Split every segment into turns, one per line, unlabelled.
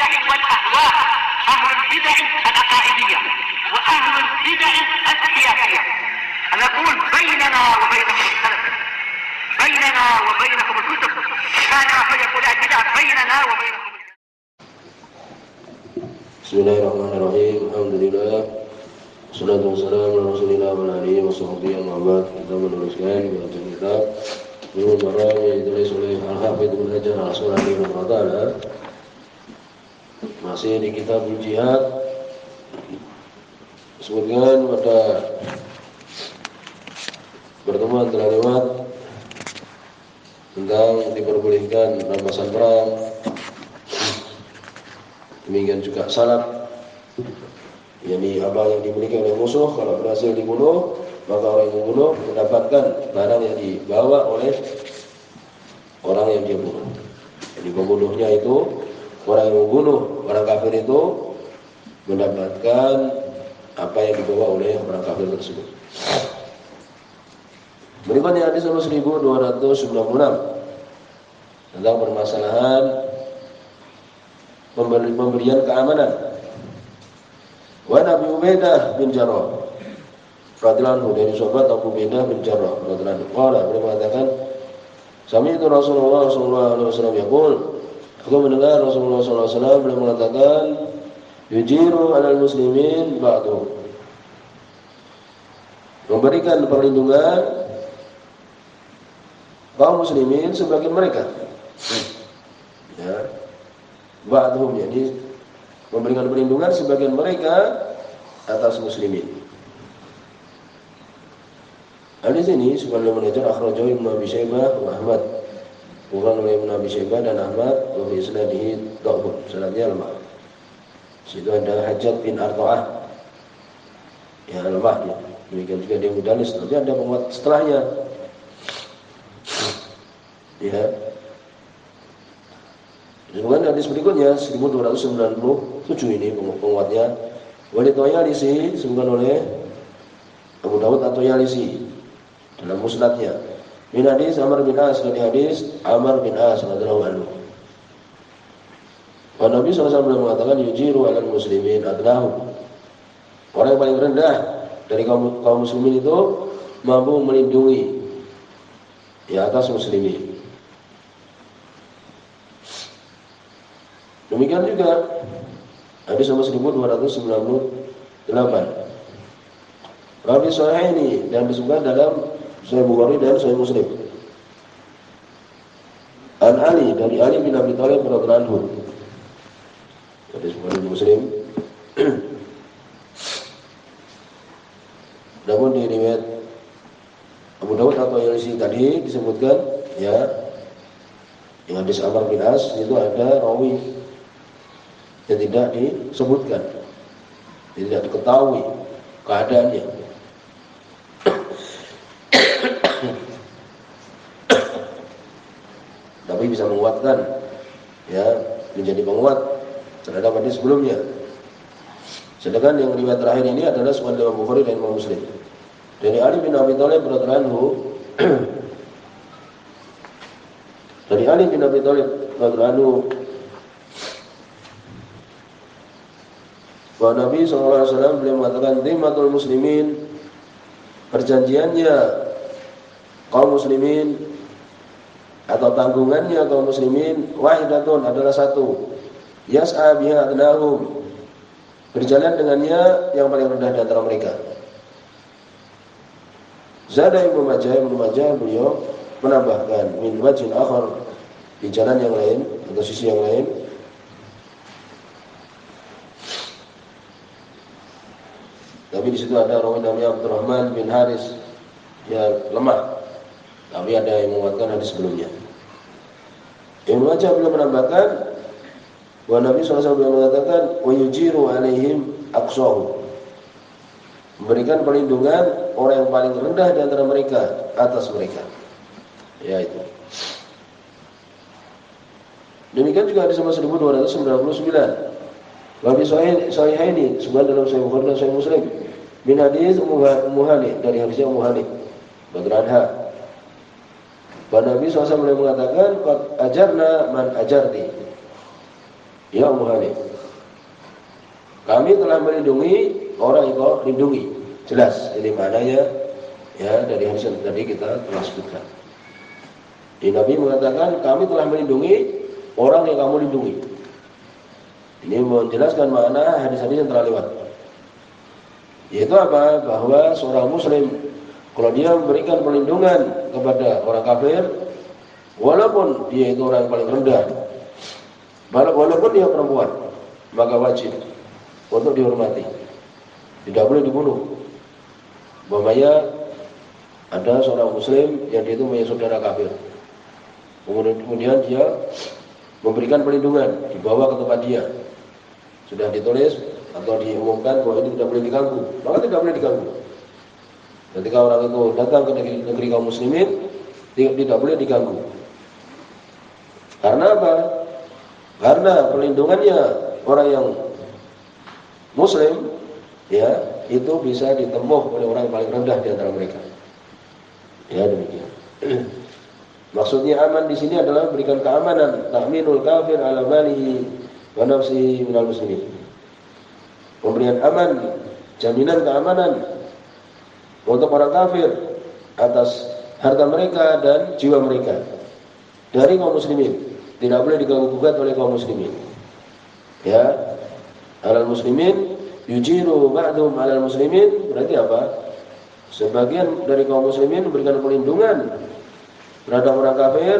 البدع والأهواء، أهل البدع العقائدية وأهل البدع السياسية. نقول بيننا وبينكم السلف، بيننا وبينكم الكتب، كان فيقول البدع بيننا وبينكم.
Bismillahirrahmanirrahim. Alhamdulillah. Wassalatu wassalamu ala Rasulillah wa ala alihi wa sahbihi wa ba'd. Kita meneruskan bacaan kitab Bulughul Maram yang ditulis oleh Al-Hafidz Ibnu Hajar Al-Asqalani rahimahullah. Masih di kitab Jihad. Sebutkan pada pertemuan telah lewat tentang diperbolehkan rampasan perang, demikian juga salab, yakni apa yang dimiliki oleh musuh kalau berhasil dibunuh, maka orang yang membunuh mendapatkan barang yang dibawa oleh orang yang dia bunuh. Jadi pembunuhnya itu, orang yang membunuh orang kafir itu mendapatkan apa yang dibawa oleh orang kafir tersebut. Berikutnya hadis nomor 1296 tentang permasalahan pemberian keamanan. Wa Nabi Ubaidah bin Jarrah radhiyallahu anhu, dari sahabat Abu Ubaidah bin Jarrah radhiyallahu anhu, beliau mengatakan, sami'tu Rasulullah sallallahu alaihi wasallam yaqul, aku mendengar Rasulullah sallallahu alaihi wasallam beliau mengatakan, yujiru 'alal muslimin ba'du, memberikan perlindungan kaum muslimin sebagian mereka. Ya. Ba'dhum, jadi memberikan perlindungan sebagian mereka atas muslimin. Hadis ini sebagaimana menajar akhrajahu Ibnu Abi Syaibah wa Ahmad. Bukan oleh Ibnu Abi Syaibah dan Ahmad, wa fi isnadihi dha'fun, sanadnya lemah. Situ ada Hajjaj bin Arta'ah. Ya, lemah dia. Demikian juga dia mudallis, tapi ada penguat setelahnya. Ya. Kemudian hadis berikutnya 1297 ini penguatnya. Walid Toyalisi disebutkan oleh Abu Dawud atau Yalisi dalam musnadnya. Min hadis Amr bin As, dari hadis Amr bin As radhiyallahu anhu. Nabi SAW mengatakan yujiru 'alal muslimin adlahu. Orang yang paling rendah dari kaum muslimin itu mampu melindungi di atas muslimin. Demikian juga hadis nomor 1298. Rawi Sahih ini dan disebutkan dalam Sahih Bukhari dan Sahih Muslim. An Ali, dari Ali bin Abi Thalib radhiyallahu anhu. Hadis Bukhari Muslim. Namun di riwayat Abu Dawud atau Yalisi tadi disebutkan, ya, yang hadis Amr bin As itu ada rawi yang tidak disebutkan, tidak diketahui keadaannya. Tapi bisa menguatkan, ya, menjadi penguat terhadap hadis sebelumnya. Sedangkan yang riwayat terakhir ini adalah Sunan Imam Bukhari dan Imam Muslim. Dari Ali bin Abi Thalib radhiyallahu anhu, dari Ali bin Abi Thalib radhiyallahu anhu, bahwa Nabi SAW beliau mengatakan, dhimmatul muslimin, perjanjiannya kaum muslimin atau tanggungannya kaum muslimin, wahidatun, adalah satu, yas'a biha adnahum, berjalan dengannya yang paling rendah di antara mereka. Zada Ibnu Majah beliau menambahkan, min wajhin akhar, di jalan yang lain atau sisi yang lain, tapi di situ ada rawi namanya Abdurrahman bin Haris, ya, lemah. Tapi ada yang menguatkan hadis sebelumnya. Ibnu Majah beliau menambahkan bahwa Nabi SAW mengatakan, wa yujiru 'alaihim aqsahum, memberikan perlindungan orang yang paling rendah di antara mereka atas mereka. Ya, itu. Demikian juga hadis nomor 1299. Wa bi sahihaini, sebenarnya dalam Sahih Bukhari dan Sahih Muslim, min hadis Ummu Hani, dari hadisnya Ummu Hani radhiyallahu anha. Nabi SAW mengatakan, qad ajarna man ajarti, Ya Ummu Hani, kami telah melindungi orang yang kau lindungi. Jelas ini maknanya ya dari hadis yang tadi kita telah sebutkan. Nabi mengatakan kami telah melindungi orang yang kamu lindungi. Ini menjelaskan makna hadis-hadis yang telah lewat. Yaitu apa? Bahwa seorang muslim kalau dia memberikan perlindungan kepada orang kafir, walaupun dia itu orang yang paling rendah, walaupun dia perempuan, maka wajib untuk dihormati. Tidak boleh dibunuh. Umpamanya ada seorang muslim yang dia itu punya saudara kafir. Kemudian dia memberikan perlindungan, dibawa ke tempat dia. Sudah ditulis atau diumumkan bahwa ini tidak boleh diganggu, maka tidak boleh diganggu. Ketika orang itu datang ke negeri kaum muslimin, tidak boleh diganggu. Karena apa? Karena perlindungannya orang yang muslim, ya, itu bisa ditempuh oleh orang yang paling rendah di antara mereka. Ya, demikian. Maksudnya aman di sini adalah berikan keamanan, ta'minul kafir ala malihi wa nafsihi minal muslimin. Pemberian aman, jaminan keamanan untuk orang kafir atas harta mereka dan jiwa mereka dari kaum muslimin. Tidak boleh diganggu-gugat oleh kaum muslimin. Ya, alal muslimin yujiru ba'dhum alal muslimin, berarti apa? Sebagian dari kaum muslimin memberikan perlindungan terhadap orang kafir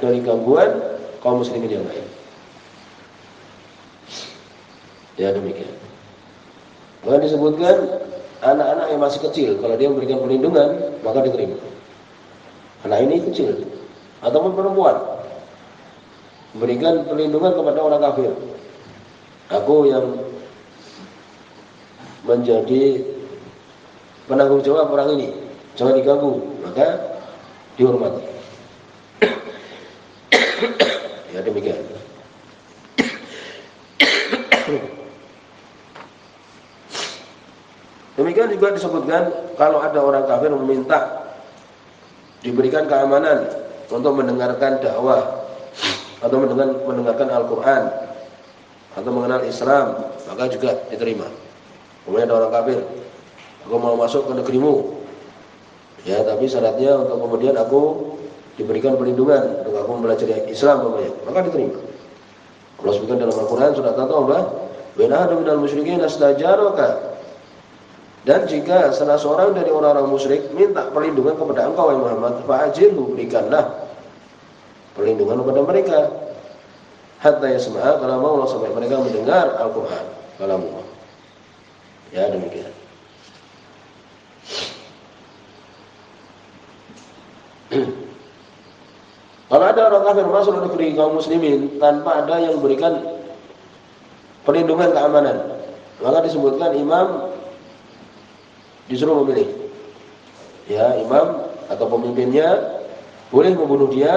dari gangguan kaum muslimin yang lain. Ya, demikian. Bahkan disebutkan anak-anak yang masih kecil, kalau dia memberikan perlindungan maka diterima. Anak ini kecil ataupun perempuan memberikan perlindungan kepada orang kafir. Aku yang menjadi penanggung jawab orang ini, jangan diganggu, maka dihormati. Ya, demikian. Demikian juga disebutkan kalau ada orang kafir meminta diberikan keamanan untuk mendengarkan dakwah atau mendengarkan Al-Quran atau mengenal Islam, maka juga diterima. Kemudian ada orang kafir, aku mau masuk ke negerimu, ya, tapi syaratnya untuk kemudian aku diberikan perlindungan untuk aku mempelajari Islam, maka diterima. Allah sebutkan dalam Al-Quran surat At-Taubah, "Wa in ahadun minal musyrikin istajaraka." Dan jika salah seorang dari orang-orang musyrik minta perlindungan kepada engkau wahai Muhammad, fa'ajirhu, berikanlah perlindungan kepada mereka hatta yasma'a kalamullah, sampai mereka mendengar Al-Quran kalamullah. Ya, demikian. Kalau ada orang kafir masuk ke negeri kaum muslimin tanpa ada yang memberikan perlindungan keamanan, maka disebutkan imam disuruh memilih. Ya, imam atau pemimpinnya boleh membunuh dia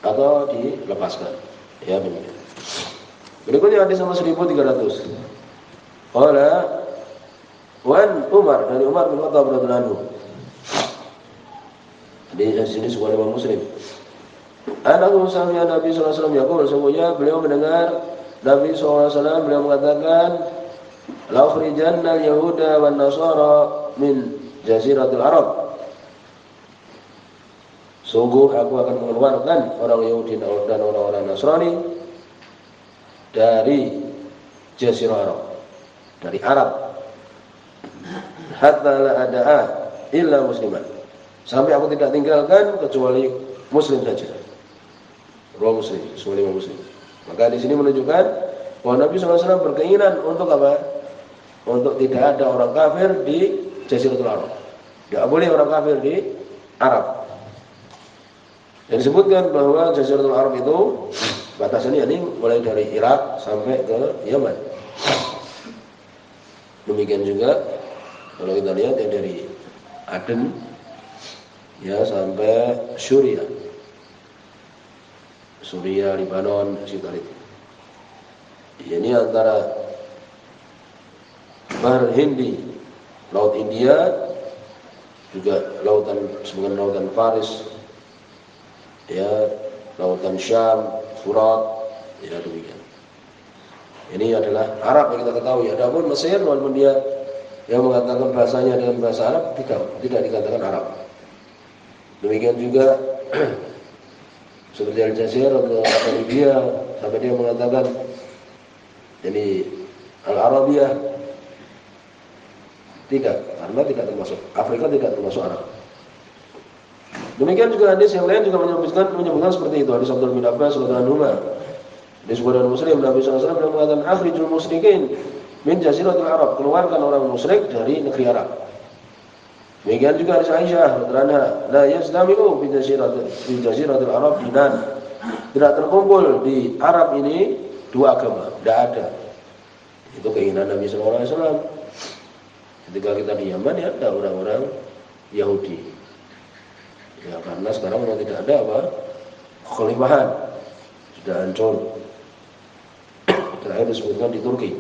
atau dilepaskan. Ya, demikian. Berikutnya hadis nomor 1300. Qala wan Umar, dari Umar bin Khattab radhiyallahu anhu. Di sini sebuah Imam Muslim. Anahu sami'a Nabi sallallahu alaihi wasallam yaqul, sesungguhnya beliau mendengar Nabi sallallahu alaihi wasallam beliau mengatakan, la ukhrijanna al-yahuda wan nasara min jaziratil Arab. Sungguh aku akan mengeluarkan orang Yahudi dan orang-orang Nasrani dari Jazirah Arab, dari Arab. Hatta la ada'a illa musliman, sampai aku tidak tinggalkan kecuali muslim saja. Rawi Muslim, semua muslim. Maka di sini menunjukkan bahwa Nabi SAW berkeinginan untuk apa? Untuk tidak ada orang kafir di Jaziratul Arab. Tidak boleh orang kafir di Arab. Dan disebutkan bahwa Jaziratul Arab itu batasannya ini mulai dari Irak sampai ke Yaman. Demikian juga kalau kita lihat ya dari Aden ya sampai Syria, Lebanon, sekitar itu. Ini antara Bahar Hindi, Laut India, juga sebagian lautan Faris, ya, lautan Syam, Furat, ya, demikian. Ini adalah Arab yang kita ketahui. Adapun Mesir, walaupun dia yang mengatakan bahasanya dengan bahasa Arab, tidak dikatakan Arab. Demikian juga seperti Al-Jazair atau Libya, sampai dia mengatakan ini Al-Arabiyah, tidak, karena tidak termasuk Afrika, tidak termasuk Arab. Demikian juga hadis yang lain juga menyebutkan seperti itu. Hadis Abdullah bin Abbas radhiyallahu anhu, di sebuah Muslim, Nabi SAW beliau mengatakan, akhrijul musyrikin min jaziratil Arab, keluarkan orang musyrik dari negeri Arab. Demikian juga hadis Aisyah radhiyallahu anha, la yastami'u fi jaziratil Arab dinan, tidak terkumpul di Arab ini dua agama, tidak ada. Itu keinginan Nabi SAW. Ketika kita di Yaman, ya ada orang-orang Yahudi. Ya karena sekarang memang tidak ada apa kekhalifahan, sudah hancur. Terakhir disebutkan di Turki.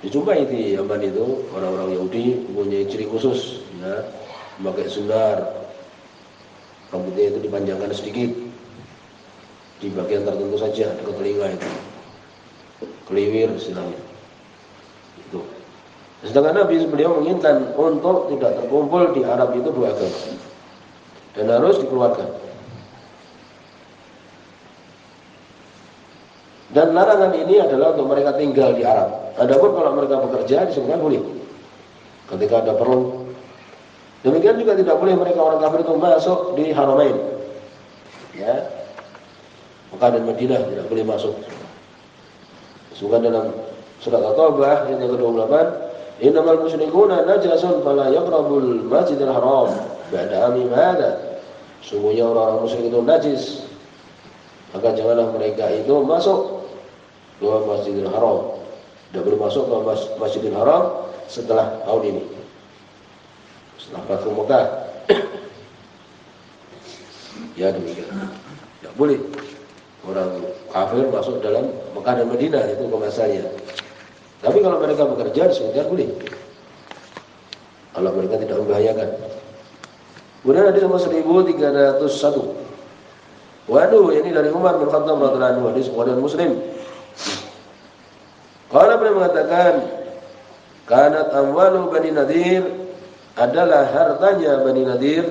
Dijumpai di Yaman itu orang-orang Yahudi mempunyai ciri khusus, ya, memakai sundar, rambutnya itu dipanjangkan sedikit di bagian tertentu saja, dekat telinga itu, keliwir istilahnya. Itu. Sedangkan Nabi beliau menginginkan untuk tidak terkumpul di Arab itu dua agama dan harus dikeluarkan. Dan larangan ini adalah untuk mereka tinggal di Arab. Adapun kalau mereka bekerja disebutkan boleh ketika ada perlu. Demikian juga tidak boleh mereka orang kafir itu masuk di Haramain, ya, Mekah dan Madinah tidak boleh masuk. Disebutkan dalam surat At-Taubah ayat yang ke-28, innamal musyrikuna najasun fala yaqrabul masjidil haram ba'da amim hada. Sungguhnya orang-orang musyrik itu najis, maka janganlah mereka itu masuk ke Masjidil Haram. Tidak boleh masuk ke Masjidil Haram setelah tahun ini, setelah Fathu Mekah. Ya demikian. Tidak boleh orang kafir masuk dalam Mekah dan Madinah, itu kemasannya. Tapi kalau mereka bekerja disebutkan boleh, kalau mereka tidak membahayakan. Kemudian hadis nomor 1301. Waduh, ini dari Umar bin Khattab radhiyallahu anhu, hadis riwayat Muslim. Kalau beliau mengatakan, kanat amwalu Bani Nadir, adalah hartanya Bani Nadir.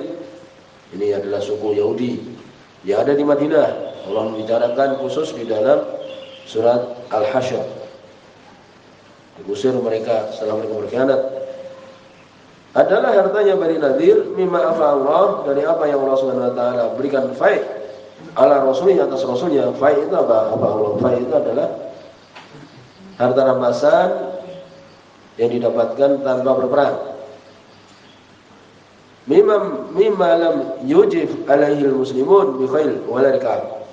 Ini adalah suku Yahudi yang ada di Madinah. Allah membicarakan khusus di dalam surat Al-Hasyr. Diusir mereka setelah mereka berkhianat. Adalah hartanya Bani Nadir mimma afa Allah, dari apa yang Allah Subhanahu wa taala berikan faid ala rasulnya, atas rasulnya. Faid itu apa Allah? Faid itu adalah harta rampasan yang didapatkan tanpa berperang. Mimma lam yujif alaihi muslimun bi khail wala rikab,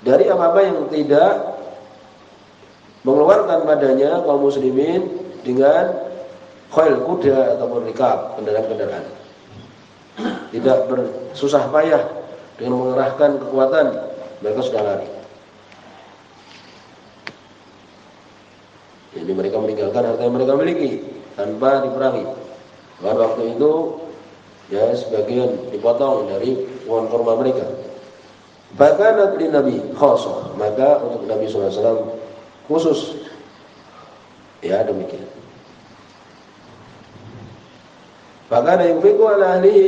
dari apa-apa yang tidak mengeluarkan padanya kaum muslimin dengan khail, kuda ataupun rikab, kendaraan-kendaraan. Tidak bersusah payah dengan mengerahkan kekuatan, mereka sudah lari. Jadi mereka meninggalkan harta yang mereka miliki tanpa diperangi. Bahkan waktu itu ya sebagian dipotong dari pohon kurma mereka. Bahkan di Nabi khasah, maka untuk Nabi SAW khusus. Ya demikian. Bahkan yang fiqhu ala ahlihi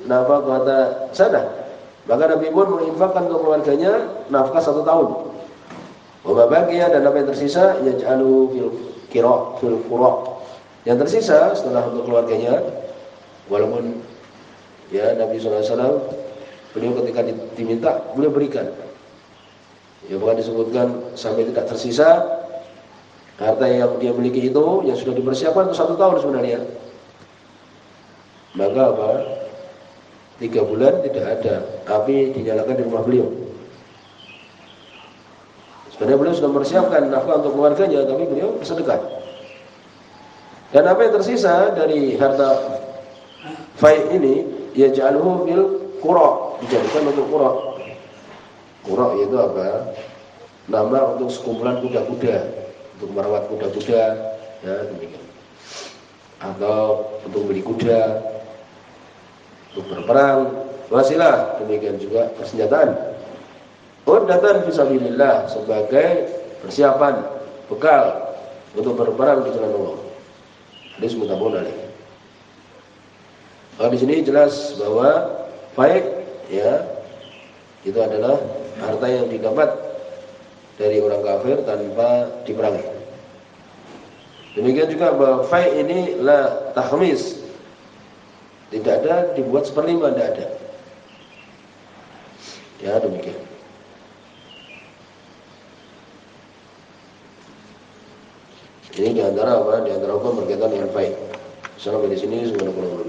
nafaqata sana. Maka Nabi pun menginfakkan untuk keluarganya nafkah 1 tahun. Wa baqiya, dan apa yang tersisa yaj'alu fil qura. Yang tersisa setelah untuk keluarganya, walaupun ya Nabi SAW beliau ketika diminta beliau berikan. Ya bahkan disebutkan sampai tidak tersisa harta yang dia miliki itu yang sudah dipersiapkan untuk 1 tahun sebenarnya. Maka apa? 3 bulan tidak ada api dinyalakan di rumah beliau. Sebenarnya beliau sudah mempersiapkan nafkah untuk keluarganya, tapi beliau bersedekah. Dan apa yang tersisa dari harta faid ini, ya ja'aluhu fil qura, dijadikan untuk qura. Qura itu apa? Nama untuk sekumpulan kuda-kuda, untuk merawat kuda-kuda, ya demikian. Atau untuk beli kuda, untuk berperang, wasilah, demikian juga persenjataan. Uddatan fisabilillah, sebagai persiapan bekal untuk berperang di jalan Allah. Hadis muttafaqun alaih. Di sini jelas bahwa fai' ya itu adalah harta yang didapat dari orang kafir tanpa diperangi. Demikian juga bahwa fai' ini la takhmis, tidak ada dibuat seperlima, tidak ada. Ya demikian. Ini diantara apa? Diantara hukum berkaitan dengan fai'. Sampai di sini subhanallah.